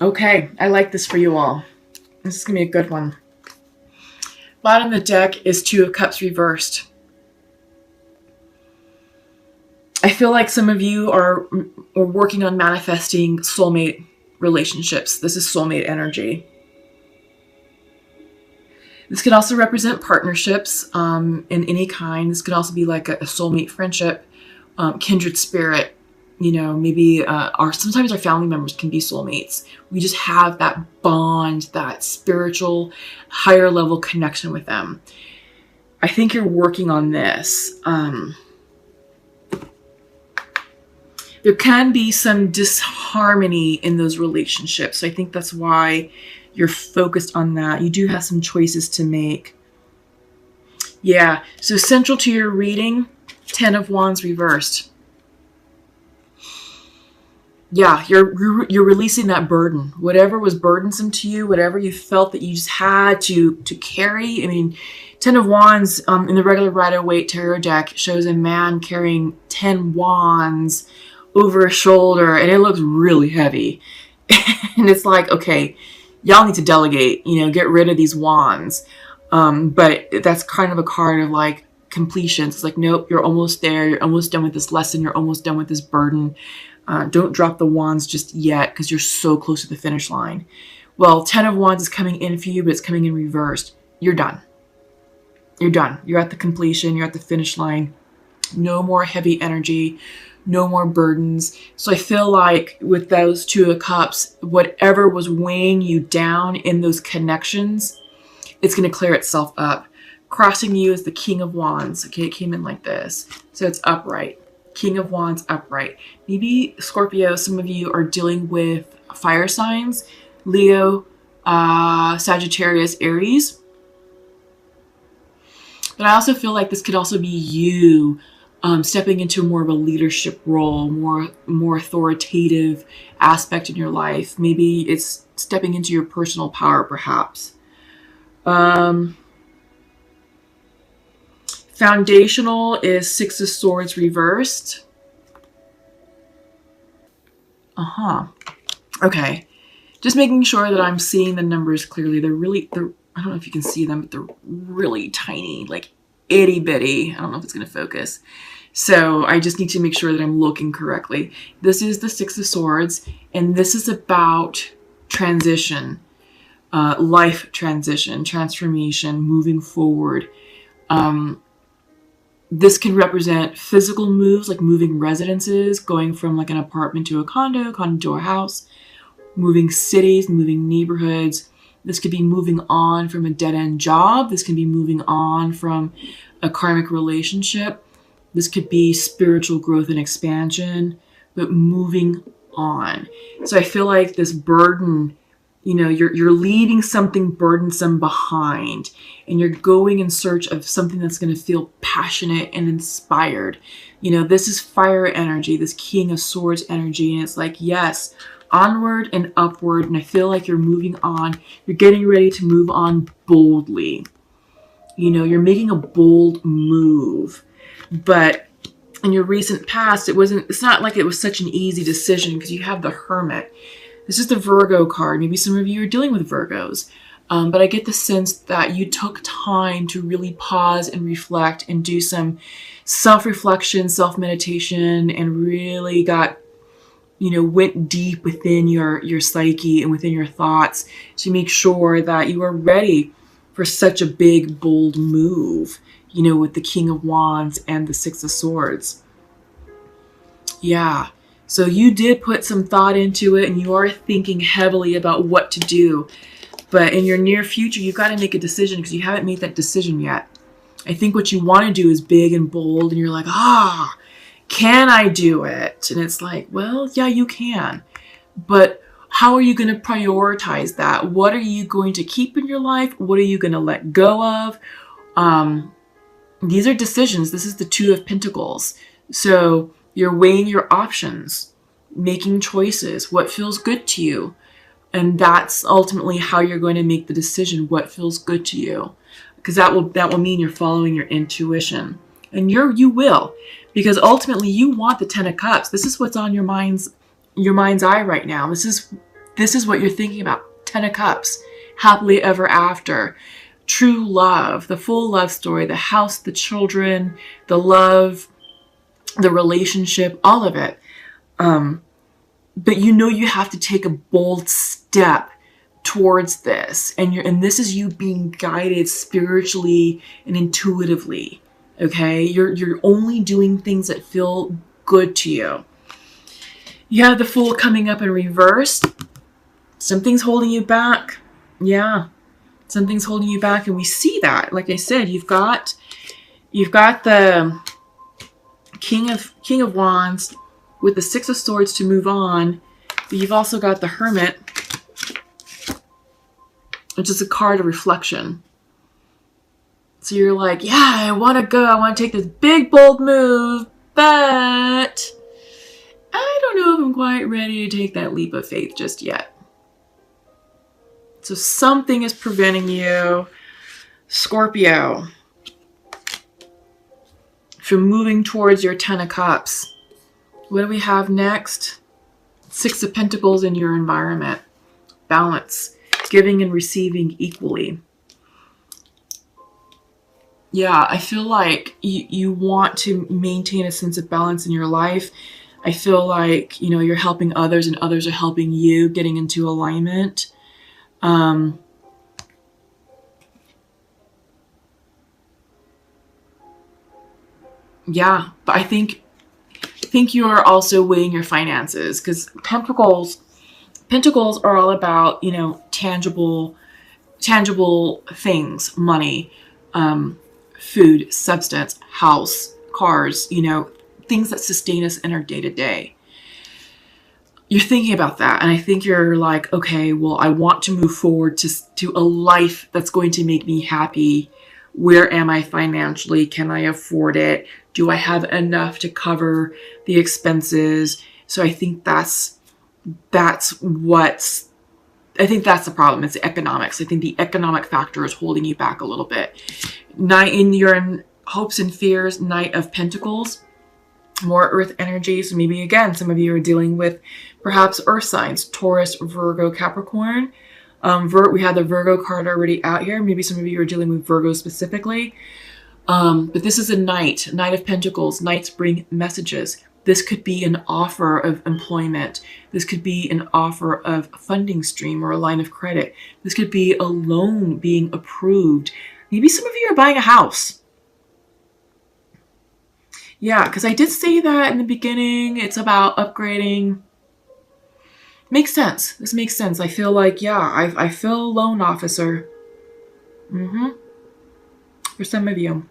Okay, I like this for you all. This is going to be a good one. Bottom of the deck is Two of Cups reversed. I feel like some of you are working on manifesting soulmate relationships. This is soulmate energy. This could also represent partnerships in any kind. This could also be like a soulmate friendship, kindred spirit. You know, maybe sometimes our family members can be soulmates. We just have that bond, that spiritual, higher level connection with them. I think you're working on this. There can be some disharmony in those relationships. So I think that's why you're focused on that. You do have some choices to make. Yeah, so central to your reading, 10 of Wands reversed. Yeah, you're releasing that burden. Whatever was burdensome to you, whatever you felt that you just had to carry. I mean, 10 of Wands in the regular Rider-Waite tarot deck shows a man carrying 10 wands over his shoulder, and it looks really heavy. And it's like, okay, y'all need to delegate, get rid of these wands. But that's kind of a card of like completion. It's like, nope, you're almost there. You're almost done with this lesson. You're almost done with this burden. Don't drop the wands just yet because you're so close to the finish line. Well, 10 of Wands is coming in for you, but it's coming in reversed. You're done. You're done. You're at the completion. You're at the finish line. No more heavy energy. No more burdens. So I feel like with those Two of Cups, whatever was weighing you down in those connections, it's going to clear itself up. Crossing you is the King of Wands. Okay, it came in like this. So it's upright. King of Wands upright. Maybe Scorpio, some of you are dealing with fire signs. Leo, Sagittarius, Aries. But I also feel like this could also be you stepping into more of a leadership role, more authoritative aspect in your life. Maybe it's stepping into your personal power, perhaps. Foundational is Six of Swords reversed. Okay. Just making sure that I'm seeing the numbers clearly. They're I don't know if you can see them, but they're really tiny, like itty bitty. I don't know if it's going to focus. So I just need to make sure that I'm looking correctly. This is the Six of Swords, and this is about transition, life transition, transformation, moving forward. This can represent physical moves, like moving residences, going from like an apartment to a condo to a house, moving cities, moving neighborhoods. This could be moving on from a dead-end job. This can be moving on from a karmic relationship. This could be spiritual growth and expansion, but moving on. So I feel like this burden, you're leaving something burdensome behind, and you're going in search of something that's going to feel passionate and inspired. This is fire energy, this King of Swords energy, and it's like, yes, onward and upward. And I feel like you're moving on. You're getting ready to move on boldly. You're making a bold move. But in your recent past, it's not like it was such an easy decision because you have the Hermit. This is the Virgo card. Maybe some of you are dealing with Virgos. But I get the sense that you took time to really pause and reflect and do some self-reflection, self-meditation, and really went deep within your psyche and within your thoughts to make sure that you are ready for such a big, bold move, with the King of Wands and the Six of Swords. Yeah. So you did put some thought into it, and you are thinking heavily about what to do. But in your near future, you've got to make a decision because you haven't made that decision yet. I think what you want to do is big and bold, and you're like, can I do it? And it's like, well, yeah, you can. But how are you going to prioritize that? What are you going to keep in your life? What are you going to let go of? These are decisions. This is the Two of Pentacles. So you're weighing your options, making choices, what feels good to you. And that's ultimately how you're going to make the decision, what feels good to you. Because that will mean you're following your intuition. And you will. Because ultimately you want the Ten of Cups. This is what's on your mind's eye right now. This is this is what you're thinking about. 10 of Cups, happily ever after, true love, the full love story, the house, the children, the love, the relationship, all of it. But you know you have to take a bold step towards this, and this is you being guided spiritually and intuitively. Okay, you're only doing things that feel good to you. You have the Fool coming up in reverse. Something's holding you back. Yeah, something's holding you back, and we see that. Like I said, you've got the King of Wands with the Six of Swords to move on, but you've also got the Hermit, which is a card of reflection. So you're like, yeah, I want to go. I want to take this big, bold move, but I don't know if I'm quite ready to take that leap of faith just yet. So something is preventing you, Scorpio, from moving towards your 10 of Cups. What do we have next? 6 of Pentacles in your environment. Balance. Giving and receiving equally. Yeah, I feel like you want to maintain a sense of balance in your life. I feel like, you're helping others and others are helping you, getting into alignment. Yeah, but I think you are also weighing your finances, because Pentacles are all about, tangible things, money, food, substance, house, cars, things that sustain us in our day to day. You're thinking about that, and I think you're like, okay, well, I want to move forward to a life that's going to make me happy. Where am I financially? Can I afford it? Do I have enough to cover the expenses? So I think that's the problem. It's the economics. I think the economic factor is holding you back a little bit. You're in hopes and fears, Knight of Pentacles, more earth energy. So maybe again, some of you are dealing with perhaps earth signs, Taurus, Virgo, Capricorn. We had the Virgo card already out here. Maybe some of you are dealing with Virgo specifically. But this is a Knight of Pentacles. Knights bring messages. This could be an offer of employment. This could be an offer of a funding stream or a line of credit. This could be a loan being approved. Maybe some of you are buying a house. Yeah, because I did say that in the beginning. It's about upgrading. Makes sense. This makes sense. I feel like, yeah, I feel loan officer. For some of you.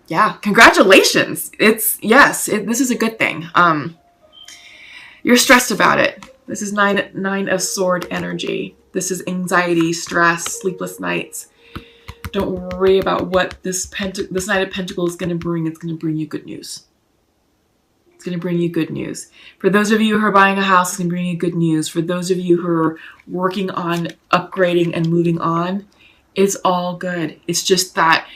Yeah, congratulations. This is a good thing. You're stressed about it. This is nine of sword energy. This is anxiety, stress, sleepless nights. Don't worry about what this Knight of Pentacles is going to bring. It's going to bring you good news. It's going to bring you good news. For those of you who are buying a house, it's going to bring you good news. For those of you who are working on upgrading and moving on, it's all good. It's just that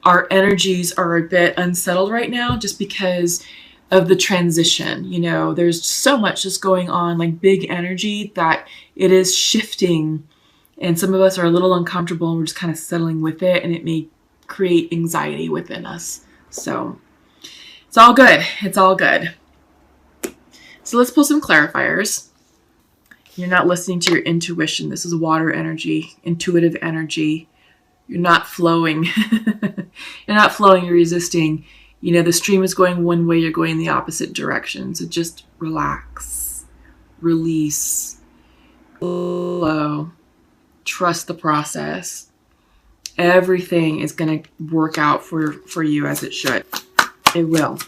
our energies are a bit unsettled right now just because of the transition. There's so much just going on, like big energy, that it is shifting. And some of us are a little uncomfortable and we're just kind of settling with it, and it may create anxiety within us. So it's all good. It's all good. So let's pull some clarifiers. You're not listening to your intuition. This is water energy, intuitive energy. You're not flowing. You're not flowing, you're resisting. The stream is going one way, you're going the opposite direction. So just relax, release, flow, trust the process. Everything is going to work out for you as it should. It will.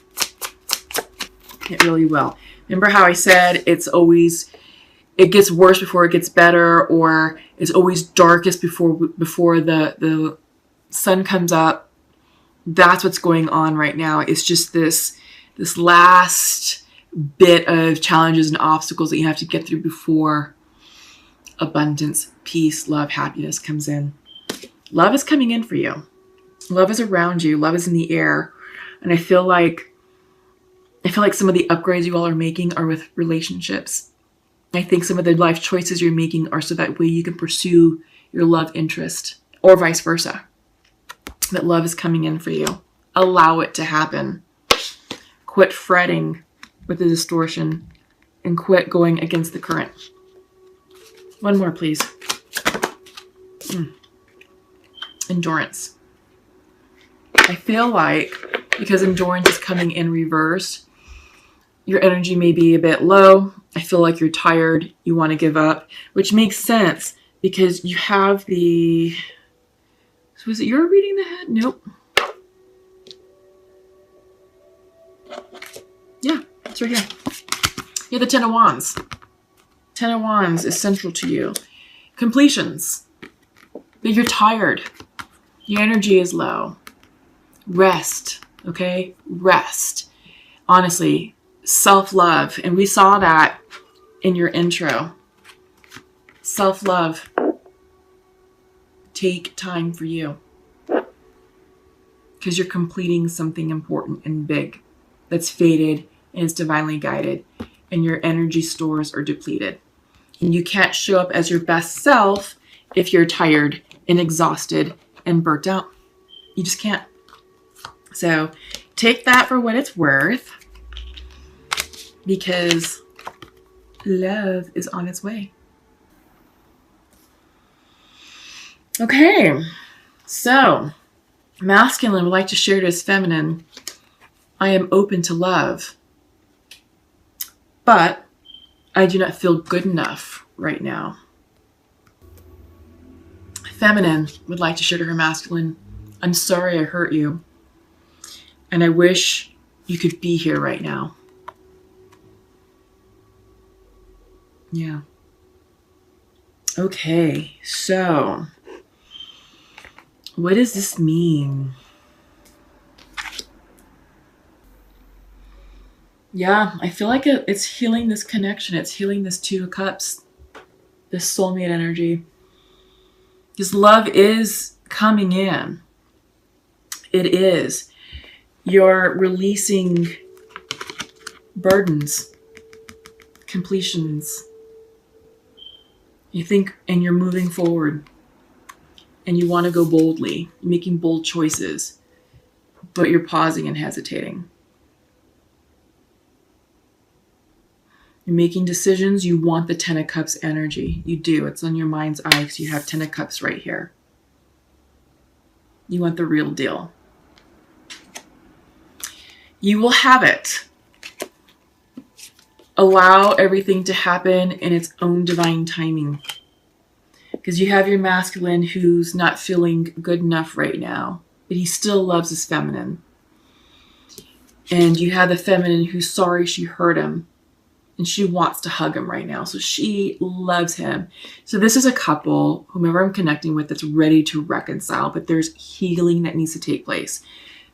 It really will. Remember how I said it gets worse before it gets better, or it's always darkest before the sun comes up. That's what's going on right now. It's just this last bit of challenges and obstacles that you have to get through before abundance, peace, love, happiness comes in. Love is coming in for you. Love is around you. Love is in the air. And I feel like some of the upgrades you all are making are with relationships. I think some of the life choices you're making are so that way you can pursue your love interest, or vice versa. That love is coming in for you. Allow it to happen. Quit fretting with the distortion and quit going against the current. One more, please. Endurance. I feel like because endurance is coming in reverse, your energy may be a bit low. I feel like you're tired. You want to give up, which makes sense because you have the... So is it you're reading the head? Nope. Yeah, it's right here. You have the Ten of Wands. Ten of Wands is central to you. Completions. But you're tired. Your energy is low. Rest, okay? Rest. Honestly, self-love. And we saw that in your intro. Self-love. Take time for you. Because you're completing something important and big that's faded and is divinely guided. And your energy stores are depleted. And you can't show up as your best self if you're tired and exhausted and burnt out. You just can't. So take that for what it's worth, because love is on its way. Okay, so masculine would like to share to his feminine, I am open to love, but I do not feel good enough right now. Feminine would like to share to her masculine, I'm sorry I hurt you, and I wish you could be here right now. Yeah. Okay, so what does this mean? Yeah, I feel like it's healing this connection. It's healing this Two of Cups, this soulmate energy. Because love is coming in. It is. You're releasing burdens, completions. You think, and you're moving forward. And you want to go boldly, making bold choices. But you're pausing and hesitating. You're making decisions. You want the Ten of Cups energy. You do. It's on your mind's eye because you have Ten of Cups right here. You want the real deal. You will have it. Allow everything to happen in its own divine timing. Because you have your masculine who's not feeling good enough right now, but he still loves his feminine. And you have the feminine who's sorry she hurt him. And she wants to hug him right now. So she loves him. So this is a couple, whomever I'm connecting with, that's ready to reconcile. But there's healing that needs to take place.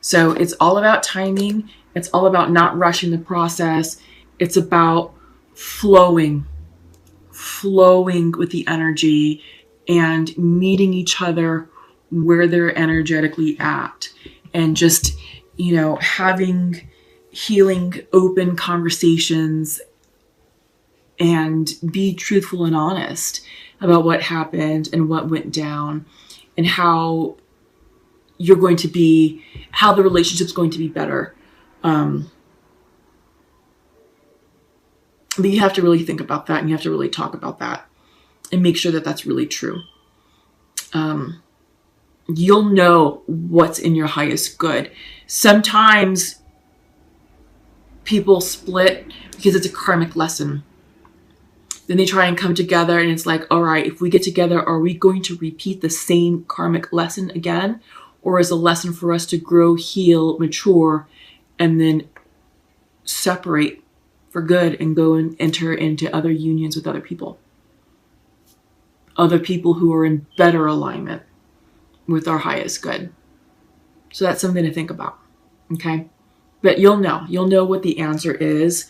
So it's all about timing. It's all about not rushing the process. It's about flowing with the energy and meeting each other where they're energetically at. And just, having healing, open conversations and be truthful and honest about what happened and what went down and how you're going to be, how the relationship's going to be better. But you have to really think about that and you have to really talk about that and make sure that that's really true. You'll know what's in your highest good. Sometimes people split because it's a karmic lesson. Then they try and come together and it's like, all right, if we get together, are we going to repeat the same karmic lesson again? Or is a lesson for us to grow, heal, mature, and then separate for good and go and enter into other unions with other people? Other people who are in better alignment with our highest good. So that's something to think about. Okay? But you'll know what the answer is.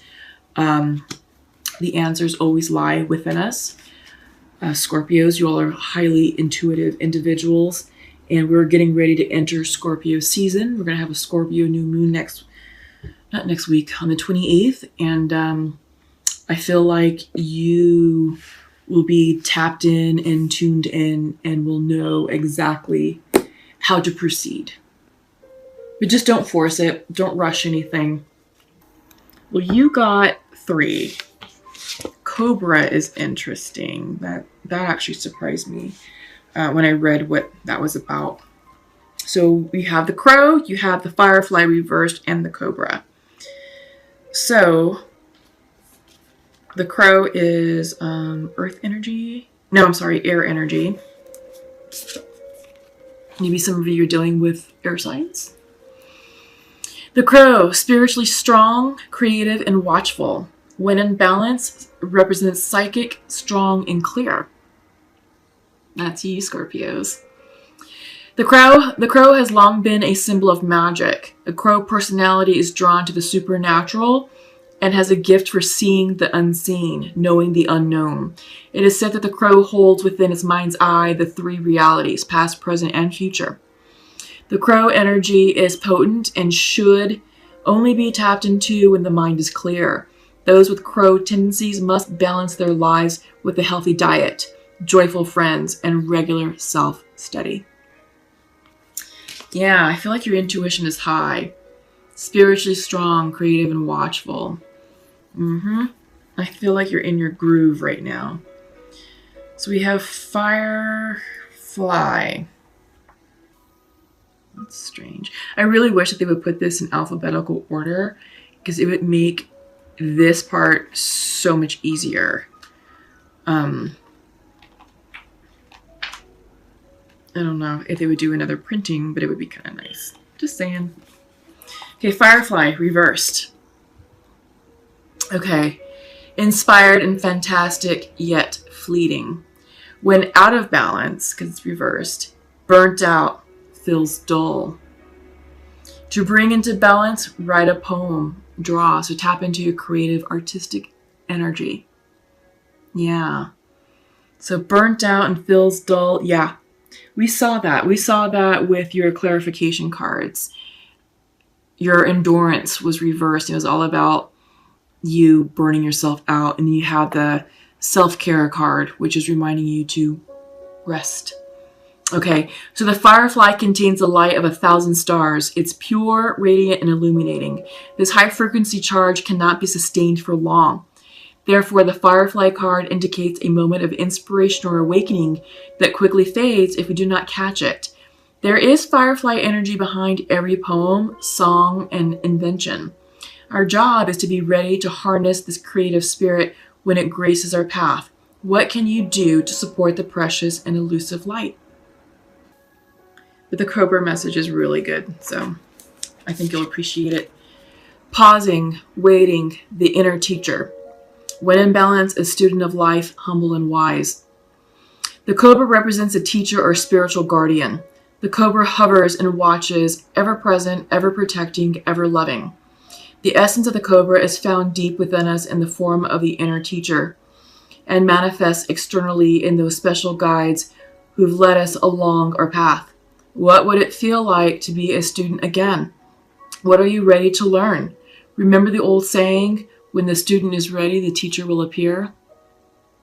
The answers always lie within us. Scorpios, you all are highly intuitive individuals. And we're getting ready to enter Scorpio season. We're going to have a Scorpio new moon not next week, on the 28th. And I feel like you will be tapped in and tuned in and will know exactly how to proceed. But just don't force it. Don't rush anything. Well, you got 3. Cobra is interesting. That actually surprised me when I read what that was about. So we have the crow, you have the firefly reversed, and the cobra. So the crow is earth energy. No, I'm sorry, air energy. Maybe some of you are dealing with air signs. The crow, spiritually strong, creative, and watchful. When in balance, represents psychic, strong, and clear. That's you, Scorpios. The crow has long been a symbol of magic. A crow personality is drawn to the supernatural and has a gift for seeing the unseen, knowing the unknown. It is said that the crow holds within its mind's eye the 3 realities, past, present, and future. The crow energy is potent and should only be tapped into when the mind is clear. Those with crow tendencies must balance their lives with a healthy diet, joyful friends, and regular self-study. Yeah, I feel like your intuition is high. Spiritually strong, creative, and watchful. I feel like you're in your groove right now. So we have firefly. That's strange. I really wish that they would put this in alphabetical order because it would make this part so much easier. I don't know if they would do another printing, but it would be kind of nice. Just saying. Okay, firefly reversed. Okay. Inspired and fantastic, yet fleeting. When out of balance, because it's reversed, burnt out, feels dull. To bring into balance, write a poem, draw. So tap into your creative, artistic energy. Yeah. So burnt out and feels dull. Yeah. We saw that. We saw that with your clarification cards. Your endurance was reversed. It was all about you burning yourself out. And then you have the self-care card, which is reminding you to rest. Okay, so the firefly contains the light of 1,000 stars. It's pure, radiant, and illuminating. This high-frequency charge cannot be sustained for long. Therefore, the firefly card indicates a moment of inspiration or awakening that quickly fades if we do not catch it. There is firefly energy behind every poem, song, and invention. Our job is to be ready to harness this creative spirit when it graces our path. What can you do to support the precious and elusive light? But the Cobra message is really good, so I think you'll appreciate it. Pausing, waiting, the inner teacher. When in balance, a student of life, humble and wise. The Cobra represents a teacher or spiritual guardian. The Cobra hovers and watches, ever present, ever protecting, ever loving. The essence of the Cobra is found deep within us in the form of the inner teacher and manifests externally in those special guides who've led us along our path. What would it feel like to be a student again? What are you ready to learn? Remember the old saying, when the student is ready, the teacher will appear?